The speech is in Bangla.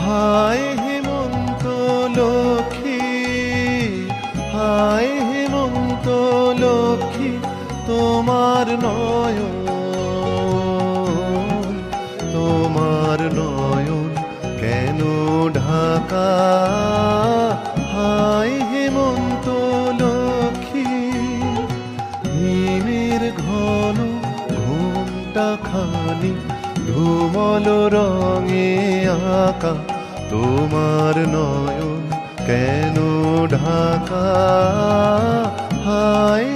হায় হেমন্ত লক্ষ্মী, হায় হেমন্ত লক্ষ্মী, তোমার নয়ন, তোমার নয়ন কেন ঢাকা? হায় হেমন্ত লক্ষ্মী, হিমের ঘন ঘোমটা খানি ধুমল রঙে আঁকা, তোমার নয়ন কেন ঢাকা? হায়